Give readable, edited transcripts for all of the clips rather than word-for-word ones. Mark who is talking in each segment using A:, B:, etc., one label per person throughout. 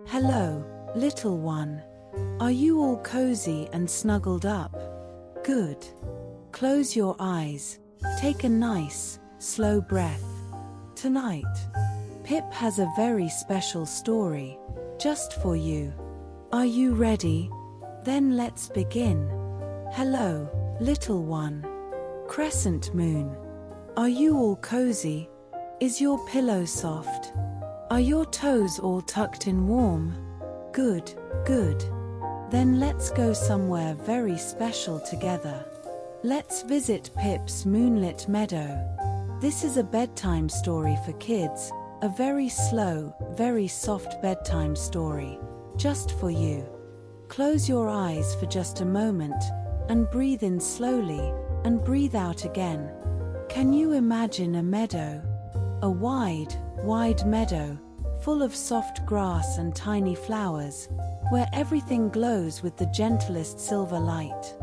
A: Hello, little one. Are you all cozy and snuggled up? Good. Close your eyes. Take a nice, slow breath. Tonight, Pip has a very special story, just for you. Are you ready? Then let's begin. Hello, little one. Crescent moon. Are you all cozy? Is your pillow soft? Are your toes all tucked in warm? Good, good. Then let's go somewhere very special together. Let's visit Pip's Moonlit Meadow. This is a bedtime story for kids, a very slow, very soft bedtime story, just for you. Close your eyes for just a moment, and breathe in slowly, and breathe out again. Can you imagine a meadow? A wide, wide meadow, full of soft grass and tiny flowers, where everything glows with the gentlest silver light.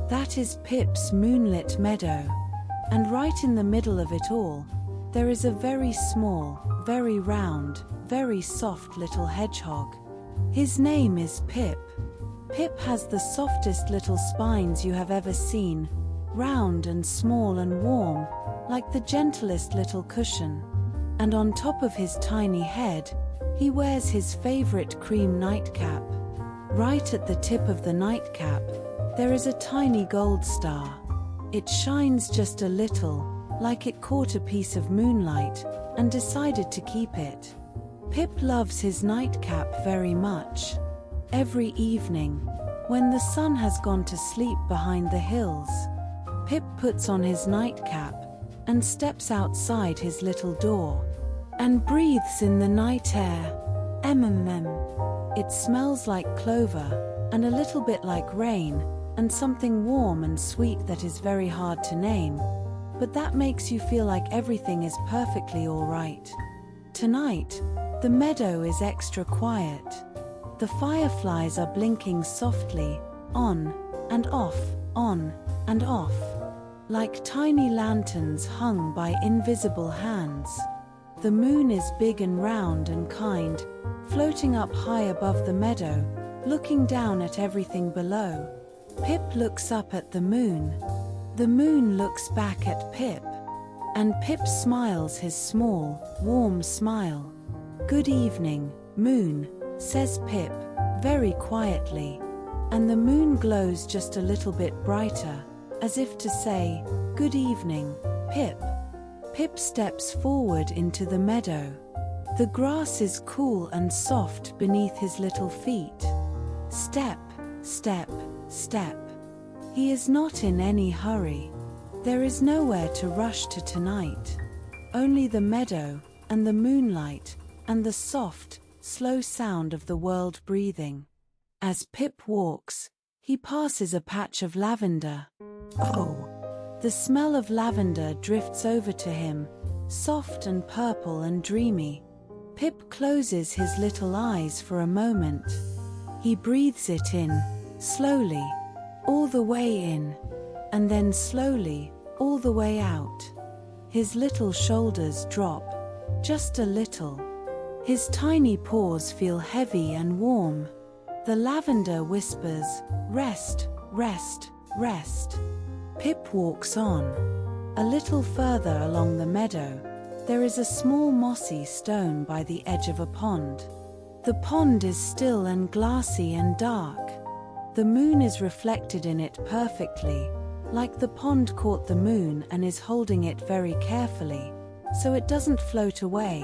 A: That is Pip's Moonlit Meadow. And right in the middle of it all, there is a very small, very round, very soft little hedgehog. His name is Pip. Pip has the softest little spines you have ever seen, round and small and warm, like the gentlest little cushion. And on top of his tiny head, he wears his favorite cream nightcap. Right at the tip of the nightcap, there is a tiny gold star. It shines just a little, like it caught a piece of moonlight, and decided to keep it. Pip loves his nightcap very much. Every evening, when the sun has gone to sleep behind the hills, Pip puts on his nightcap and steps outside his little door and breathes in the night air. It smells like clover and a little bit like rain and something warm and sweet that is very hard to name, but that makes you feel like everything is perfectly all right. Tonight, the meadow is extra quiet. The fireflies are blinking softly, on and off, on and off, like tiny lanterns hung by invisible hands. The moon is big and round and kind, floating up high above the meadow, looking down at everything below. Pip looks up at the moon. The moon looks back at Pip, and Pip smiles his small, warm smile. "Good evening, moon," says Pip, very quietly, and the moon glows just a little bit brighter, as if to say, "Good evening, Pip." Pip steps forward into the meadow. The grass is cool and soft beneath his little feet. Step, step, step. He is not in any hurry. There is nowhere to rush to tonight. Only the meadow, and the moonlight, and the soft, slow sound of the world breathing. As Pip walks, he passes a patch of lavender. Oh! The smell of lavender drifts over to him, soft and purple and dreamy. Pip closes his little eyes for a moment. He breathes it in, slowly, all the way in, and then slowly, all the way out. His little shoulders drop, just a little. His tiny paws feel heavy and warm. The lavender whispers, "Rest, rest, rest." Pip walks on. A little further along the meadow, there is a small mossy stone by the edge of a pond. The pond is still and glassy and dark. The moon is reflected in it perfectly, like the pond caught the moon and is holding it very carefully, so it doesn't float away.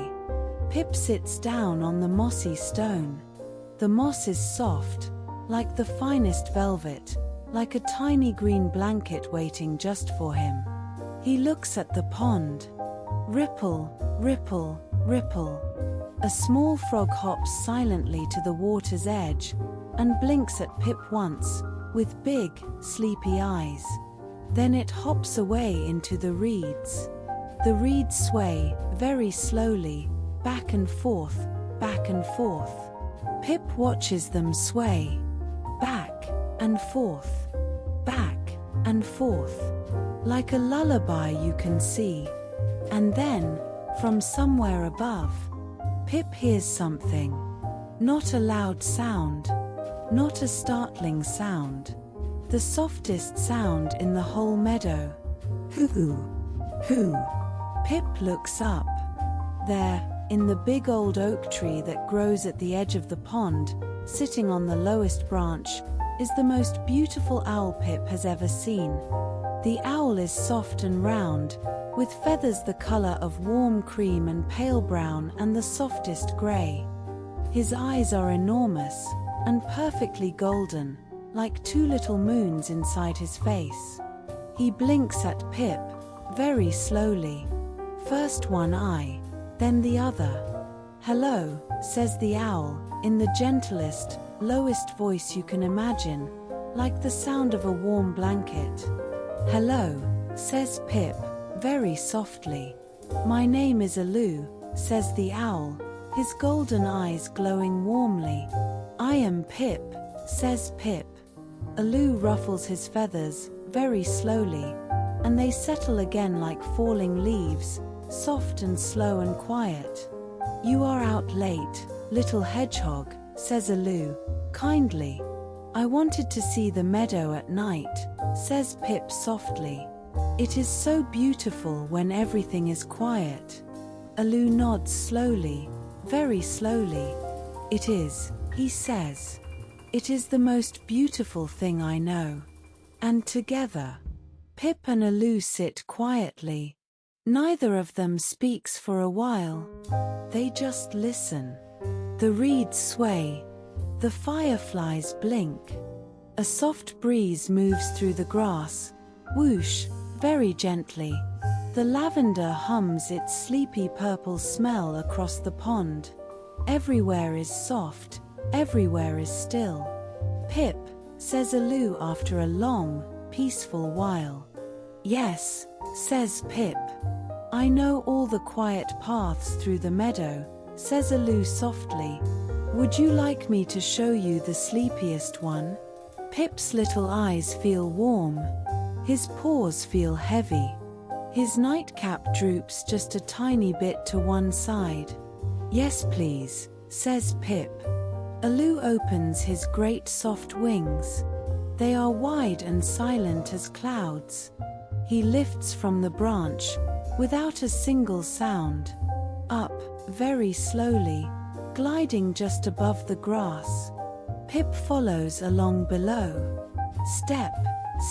A: Pip sits down on the mossy stone. The moss is soft, like the finest velvet, like a tiny green blanket waiting just for him. He looks at the pond. Ripple, ripple, ripple. A small frog hops silently to the water's edge and blinks at Pip once, with big, sleepy eyes. Then it hops away into the reeds. The reeds sway, very slowly, back and forth, back and forth. Pip watches them sway, back and forth, back and forth, like a lullaby you can see. And then, from somewhere above, Pip hears something. Not a loud sound. Not a startling sound. The softest sound in the whole meadow. Hoo, hoo. Pip looks up. There, in the big old oak tree that grows at the edge of the pond, sitting on the lowest branch, is the most beautiful owl Pip has ever seen. The owl is soft and round, with feathers the color of warm cream and pale brown and the softest gray. His eyes are enormous and perfectly golden, like two little moons inside his face. He blinks at Pip, very slowly. First one eye, then the other. "Hello," says the owl, in the gentlest, lowest voice you can imagine, like the sound of a warm blanket. "Hello," says Pip, very softly. "My name is Olu," says the owl, his golden eyes glowing warmly. "I am Pip," says Pip. Olu ruffles his feathers, very slowly, and they settle again like falling leaves, soft and slow and quiet. "You are out late, little hedgehog," says Olu, kindly. "I wanted to see the meadow at night," says Pip softly. "It is so beautiful when everything is quiet." Olu nods slowly, very slowly. "It is," he says. "It is the most beautiful thing I know." And together, Pip and Olu sit quietly. Neither of them speaks for a while. They just listen. The reeds sway. The fireflies blink. A soft breeze moves through the grass. Whoosh, very gently. The lavender hums its sleepy purple smell across the pond. Everywhere is soft. Everywhere is still. "Pip," says Olu after a long, peaceful while. "Yes," says Pip. "I know all the quiet paths through the meadow," says Olu softly. "Would you like me to show you the sleepiest one?" Pip's little eyes feel warm. His paws feel heavy. His nightcap droops just a tiny bit to one side. "Yes, please," says Pip. Olu opens his great soft wings. They are wide and silent as clouds. He lifts from the branch, without a single sound, up, very slowly, gliding just above the grass. Pip follows along below. Step,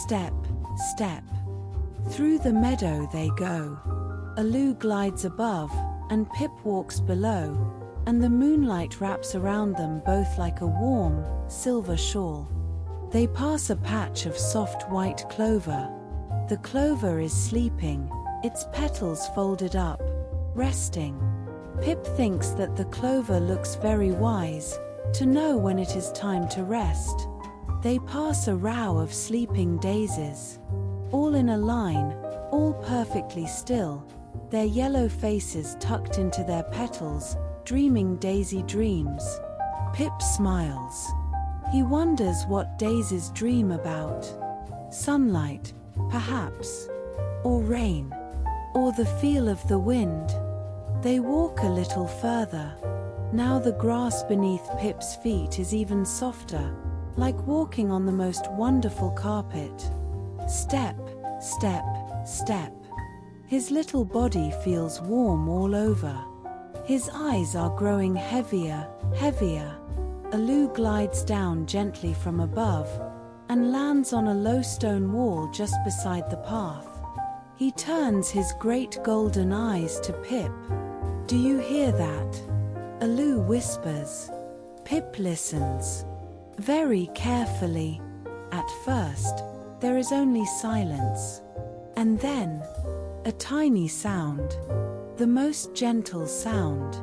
A: step, step. Through the meadow they go. Olu glides above, and Pip walks below, and the moonlight wraps around them both like a warm, silver shawl. They pass a patch of soft white clover. The clover is sleeping, its petals folded up, resting. Pip thinks that the clover looks very wise, to know when it is time to rest. They pass a row of sleeping daisies. All in a line, all perfectly still, their yellow faces tucked into their petals, dreaming daisy dreams. Pip smiles. He wonders what daisies dream about. Sunlight, perhaps, or rain, or the feel of the wind. They walk a little further. Now the grass beneath Pip's feet is even softer, like walking on the most wonderful carpet. Step, step, step. His little body feels warm all over. His eyes are growing heavier, heavier. Olu glides down gently from above and lands on a low stone wall just beside the path. He turns his great golden eyes to Pip. "Do you hear that?" Olu whispers. Pip listens, very carefully. At first, there is only silence. And then, a tiny sound. The most gentle sound.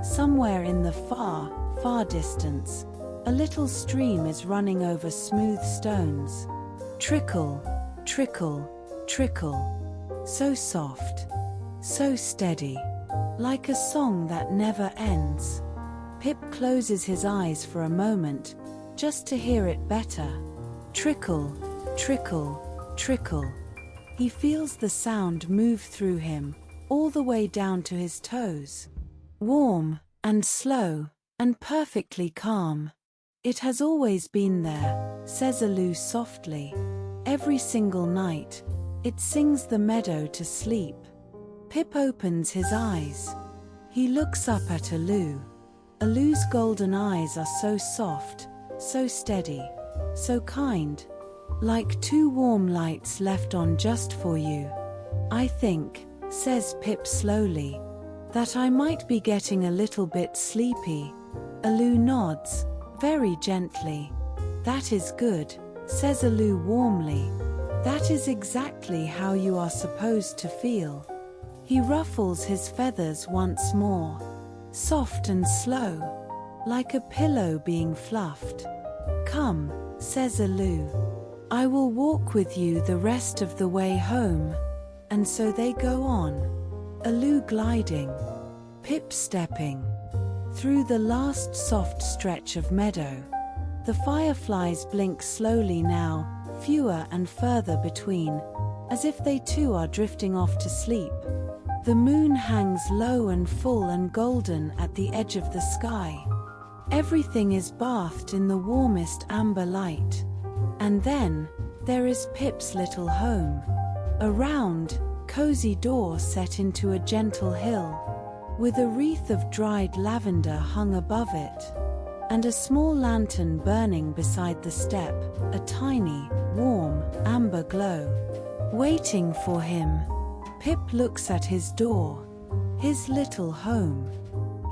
A: Somewhere in the far, far distance, a little stream is running over smooth stones. Trickle, trickle, trickle. So soft, so steady, like a song that never ends. Pip closes his eyes for a moment, just to hear it better. Trickle, trickle, trickle. He feels the sound move through him, all the way down to his toes. Warm, and slow, and perfectly calm. It has always been there, says Olu softly. Every single night, it sings the meadow to sleep. Pip opens his eyes. He looks up at Olu. Olu's golden eyes are so soft, so steady, so kind, like two warm lights left on just for you. I think, says Pip slowly, that I might be getting a little bit sleepy. Olu nods, very gently. That is good, says Olu warmly. That is exactly how you are supposed to feel. He ruffles his feathers once more, soft and slow, like a pillow being fluffed. Come, says Olu. I will walk with you the rest of the way home. And so they go on. Olu gliding, Pip stepping, through the last soft stretch of meadow. The fireflies blink slowly now, fewer and further between, as if they too are drifting off to sleep. The moon hangs low and full and golden at the edge of the sky. Everything is bathed in the warmest amber light. And then, there is Pip's little home. A round, cozy door set into a gentle hill, with a wreath of dried lavender hung above it, and a small lantern burning beside the step, a tiny, warm, amber glow. Waiting for him. Pip looks at his door, his little home.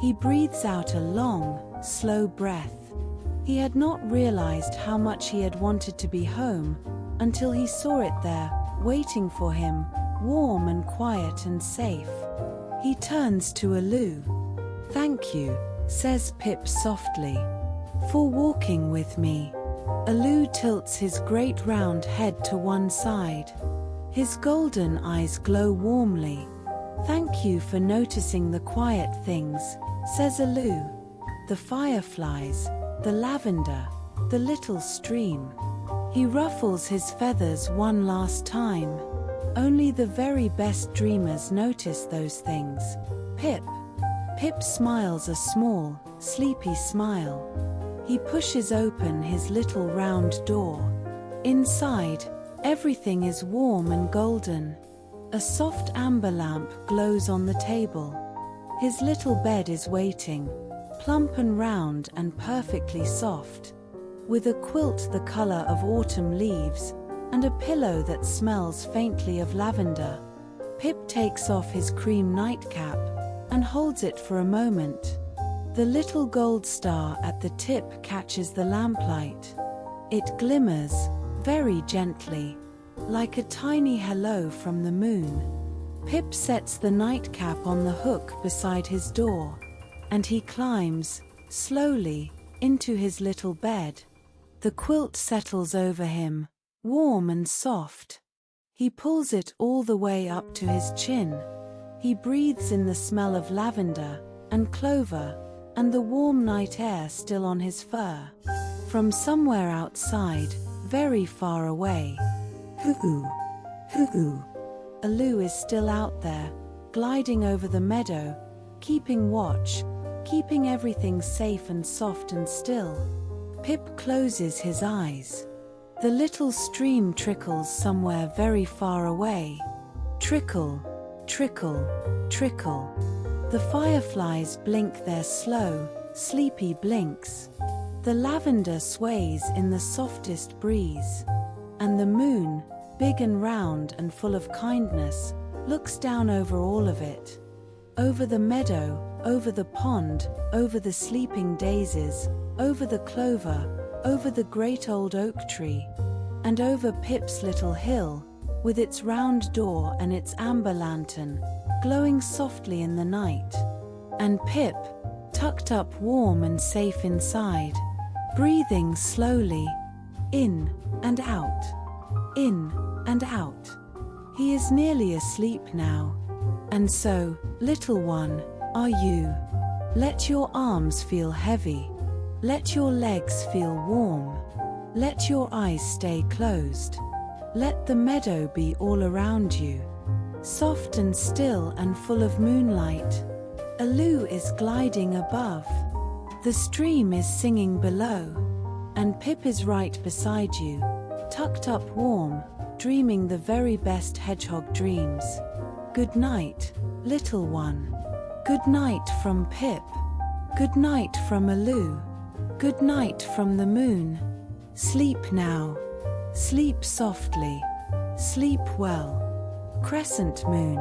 A: He breathes out a long, slow breath. He had not realized how much he had wanted to be home, until he saw it there, waiting for him, warm and quiet and safe. He turns to Olu. Thank you, says Pip softly, for walking with me. Olu tilts his great round head to one side. His golden eyes glow warmly. Thank you for noticing the quiet things, says Olu. The fireflies, the lavender, the little stream. He ruffles his feathers one last time. Only the very best dreamers notice those things. Pip. Pip smiles a small, sleepy smile. He pushes open his little round door. Inside, everything is warm and golden. A soft amber lamp glows on the table. His little bed is waiting, plump and round and perfectly soft, with a quilt the color of autumn leaves, and a pillow that smells faintly of lavender. Pip takes off his cream nightcap and holds it for a moment. The little gold star at the tip catches the lamplight. It glimmers, very gently, like a tiny hello from the moon. Pip sets the nightcap on the hook beside his door, and he climbs, slowly, into his little bed. The quilt settles over him, warm and soft. He pulls it all the way up to his chin. He breathes in the smell of lavender and clover and the warm night air still on his fur. From somewhere outside, very far away, hoo-hoo, hoo-hoo. Olu is still out there, gliding over the meadow, keeping watch, keeping everything safe and soft and still. Pip closes his eyes. The little stream trickles somewhere very far away. Trickle, trickle, trickle. The fireflies blink their slow, sleepy blinks. The lavender sways in the softest breeze. And the moon, big and round and full of kindness, looks down over all of it. Over the meadow, over the pond, over the sleeping daisies, over the clover, over the great old oak tree, and over Pip's little hill, with its round door and its amber lantern, glowing softly in the night. And Pip, tucked up warm and safe inside, breathing slowly, in and out, in and out. He is nearly asleep now. And so, little one, are you? Let your arms feel heavy. Let your legs feel warm. Let your eyes stay closed. Let the meadow be all around you, soft and still and full of moonlight. Olu is gliding above. The stream is singing below, and Pip is right beside you, tucked up warm, dreaming the very best hedgehog dreams. Good night, little one. Good night from Pip. Good night from Olu. Good night from the moon. Sleep now. Sleep softly. Sleep well. Crescent moon.